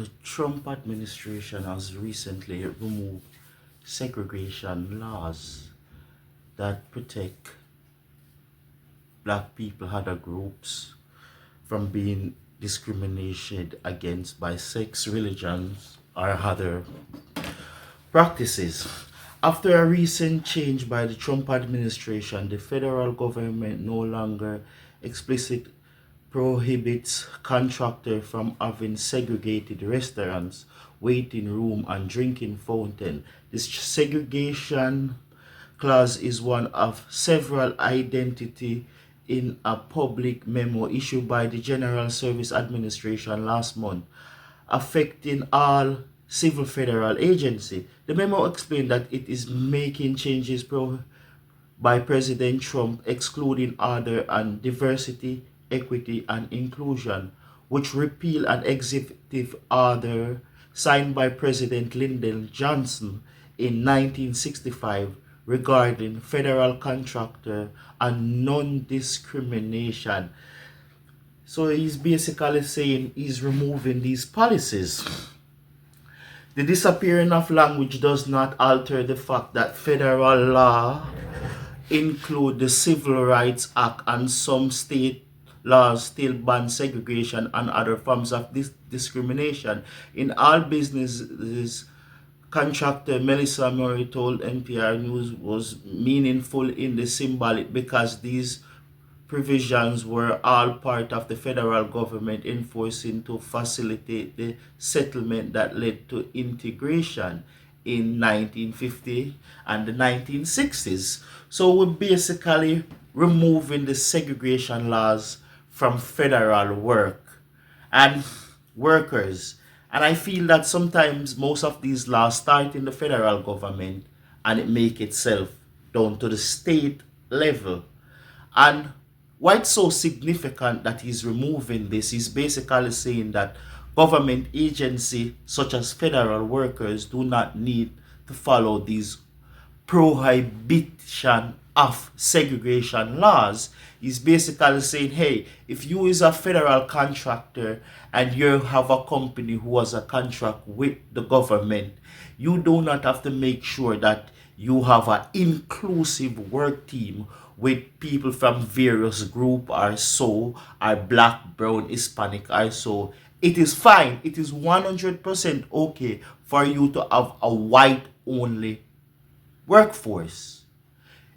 The Trump administration has recently removed segregation laws that protect black people, other groups from being discriminated against by sex, religions, or other practices. After a recent change by the Trump administration, the federal government no longer explicitly prohibits contractors from having segregated restaurants, waiting room, and drinking fountain. This segregation clause is one of several identity in a public memo issued by the General Service Administration last month, affecting all civil federal agency. The memo explained that it is making changes by President Trump, excluding order and diversity, equity, and inclusion, which repeal an executive order signed by President Lyndon Johnson in 1965 regarding federal contractor and non-discrimination. So he's basically saying he's removing these policies. The disappearing of language does not alter the fact that federal law include the Civil Rights Act, and some state laws still ban segregation and other forms of discrimination. In all businesses, contractor Melissa Murray told NPR News was meaningful in the symbolic because these provisions were all part of the federal government enforcing to facilitate the settlement that led to integration in 1950 and the 1960s. So we're basically removing the segregation laws from federal work and workers. And I feel that sometimes most of these laws start in the federal government and it make itself down to the state level. And why it's so significant that he's removing this is basically saying that government agencies such as federal workers do not need to follow these prohibition of segregation laws. Is basically saying, hey, if you is a federal contractor and you have a company who has a contract with the government, you do not have to make sure that you have an inclusive work team with people from various group or so, or black, brown, Hispanic or so. It is fine. It is 100% okay for you to have a white only workforce.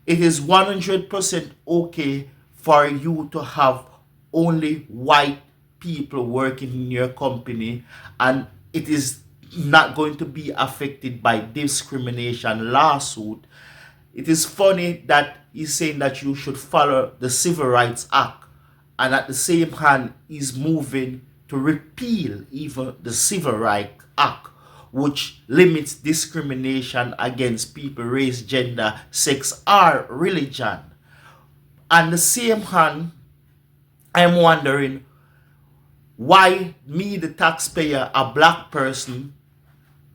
It is 100% okay for you to have only white people working in your company, and it is not going to be affected by discrimination lawsuit. It is funny that he's saying that you should follow the Civil Rights Act, and at the same hand he's moving to repeal even the Civil Rights Act, which limits discrimination against people, race, gender, sex, or religion. On the same hand, I'm wondering why me, the taxpayer, a black person,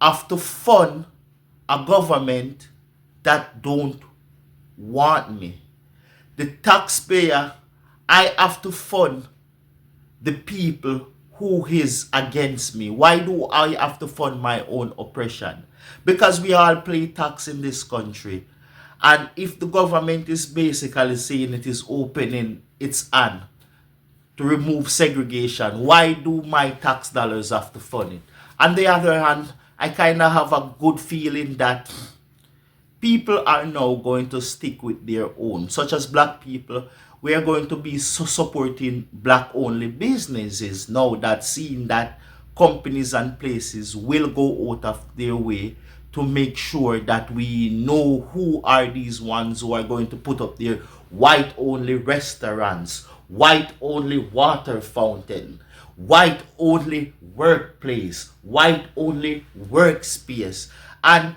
have to fund a government that don't want me. The taxpayer, I have to fund the people who is against me. Why do I have to fund my own oppression? Because we all pay tax in this country. And if the government is basically saying it is opening its hand to remove segregation, why do my tax dollars have to fund it? On the other hand, I kind of have a good feeling that people are now going to stick with their own, such as black people. We are going to be supporting black only businesses now, that seeing that companies and places will go out of their way to make sure that we know who are these ones who are going to put up their white only restaurants, white only water fountain, white only workplace, white only workspace. And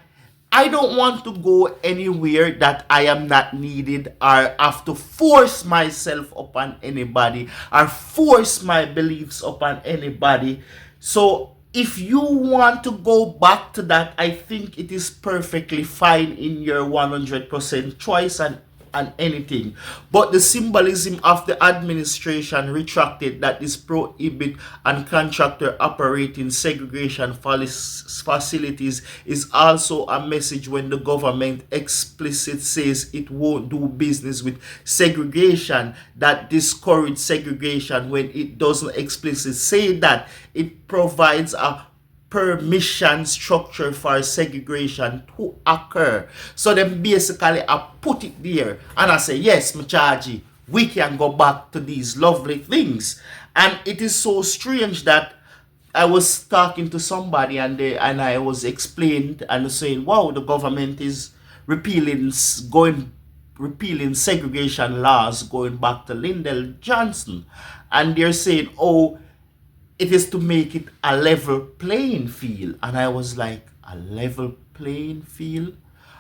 I don't want to go anywhere that I am not needed or have to force myself upon anybody or force my beliefs upon anybody. So if you want to go back to that, I think it is perfectly fine in your 100% choice, and and anything. But the symbolism of the administration retracted that this prohibit and contractor operating segregation facilities is also a message when the government explicit says it won't do business with segregation, that discourage segregation when it doesn't explicitly say that. It provides a permission structure for segregation to occur. So then basically I put it there and I say, yes, Machaji, we can go back to these lovely things. And it is so strange that I was talking to somebody and I was explained and saying, wow, the government is repealing segregation laws going back to Lyndon Johnson. And they're saying, oh, it is to make it a level playing field. And I was like, a level playing field?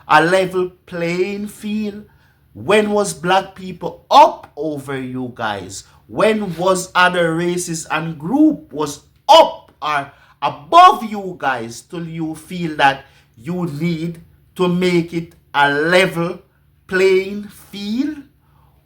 A level playing field? When was black people up over you guys? When was other races and group was up or above you guys till you feel that you need to make it a level playing field?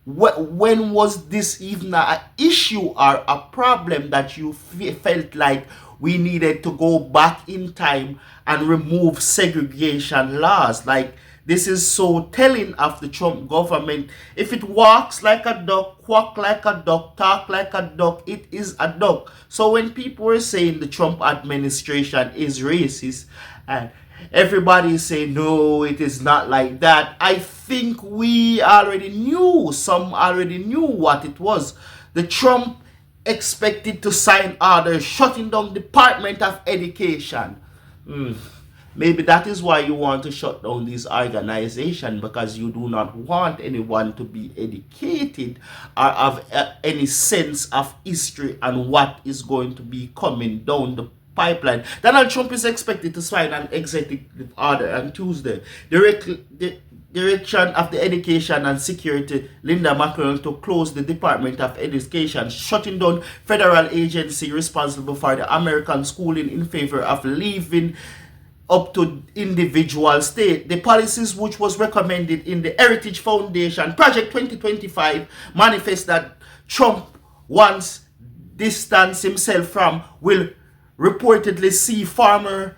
When was this even an issue or a problem that you felt like we needed to go back in time and remove segregation laws? Like, this is so telling of the Trump government. If it walks like a duck, quack like a duck, talk like a duck, it is a duck. So when people were saying the Trump administration is racist and everybody say no, it is not like that, I think we already knew, some already knew what it was. The Trump expected to sign orders shutting down Department of Education. Maybe that is why you want to shut down this organization, because you do not want anyone to be educated or have any sense of history and what is going to be coming down the pipeline. Donald Trump is expected to sign an executive order on Tuesday. The direction of the Education and Security, Linda McConnell, to close the Department of Education, shutting down federal agency responsible for the American schooling in favor of leaving up to individual state. The policies which was recommended in the Heritage Foundation Project 2025 manifest that Trump wants distance himself from will reportedly see former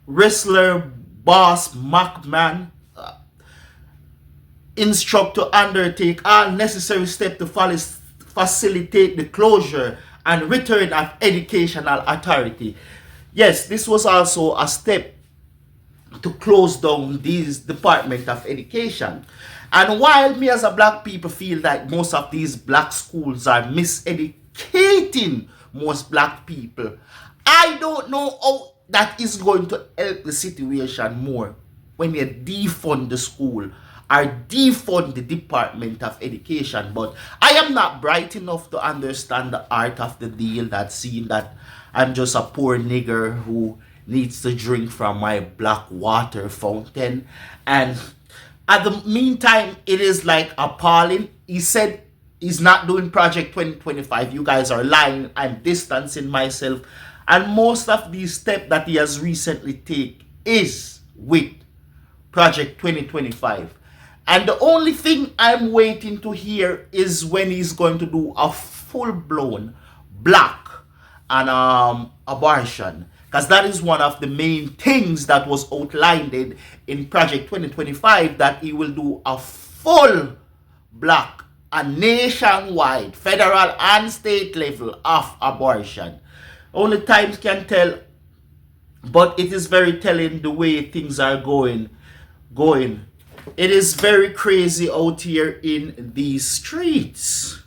wrestler boss McMahon instruct to undertake all necessary steps to facilitate the closure and return of educational authority. Yes, this was also a step to close down this Department of Education. And while me as a black people feel that most of these black schools are miseducating most black people, I don't know how that is going to help the situation more when you defund the school or defund the Department of Education. But I am not bright enough to understand the art of the deal, that seeing that I'm just a poor nigger who needs to drink from my black water fountain. And at the meantime, it is like appalling. He said he's not doing Project 2025. You guys are lying. I'm distancing myself. And most of these steps that he has recently taken is with Project 2025. And the only thing I'm waiting to hear is when he's going to do a full-blown black and abortion, because that is one of the main things that was outlined in Project 2025, that he will do a full black and nationwide, federal and state level of abortion. Only times can tell, but it is very telling the way things are going. It is very crazy out here in these streets.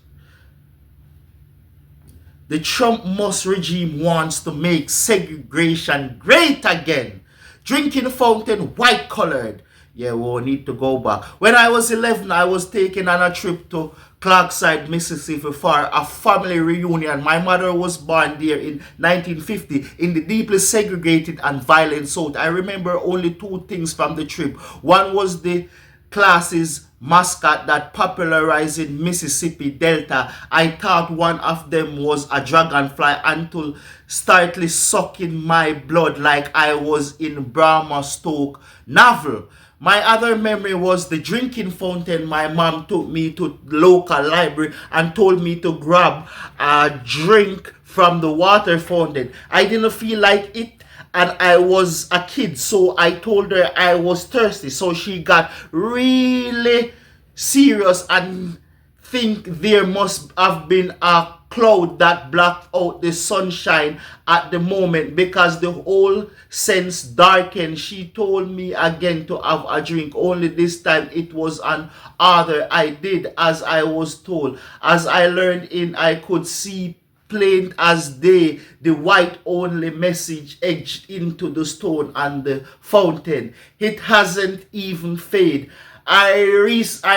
The Trump Musk regime wants to make segregation great again. Drinking fountain white colored. Yeah, we'll need to go back. When I was 11, I was taken on a trip to Clarkside, Mississippi for a family reunion. My mother was born there in 1950 in the deeply segregated and violent South. I remember only two things from the trip. One was the class's mascot that popularized in Mississippi Delta. I thought one of them was a dragonfly until startly sucking my blood like I was in Brahma Stoke novel. My other memory was the drinking fountain. My mom took me to local library and told me to grab a drink from the water fountain. I didn't feel like it, and I was a kid, so I told her I was thirsty. So she got really serious and think there must have been a cloud that blocked out the sunshine at the moment because the whole sense darkened. She told me again to have a drink, only this time it was an order. I did as I was told. As I learned in, I could see plain as day the white only message etched into the stone and the fountain. It hasn't even faded. I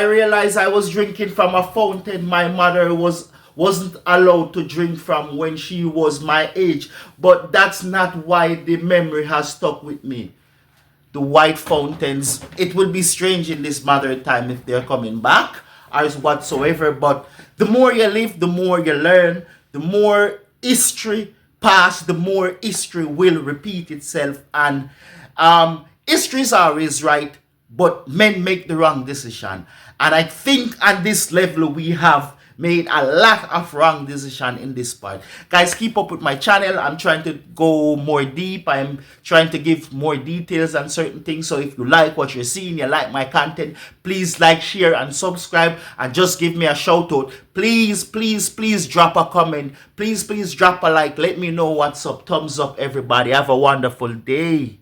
realized I was drinking from a fountain my mother wasn't allowed to drink from when she was my age, but that's not why the memory has stuck with me. The white fountains, it would be strange in this modern time if they're coming back or whatsoever, but the more you live, the more you learn, the more history pass, the more history will repeat itself, and history is always right, but men make the wrong decision. And I think at this level we have made a lot of wrong decision in this part. Guys, keep up with my channel. I'm trying to go more deep. I'm trying to give more details on certain things. So if you like what you're seeing, you like my content, please like, share, and subscribe, and just give me a shout out. Please, please, please drop a comment. Please, please drop a like. Let me know what's up. Thumbs up, everybody. Have a wonderful day.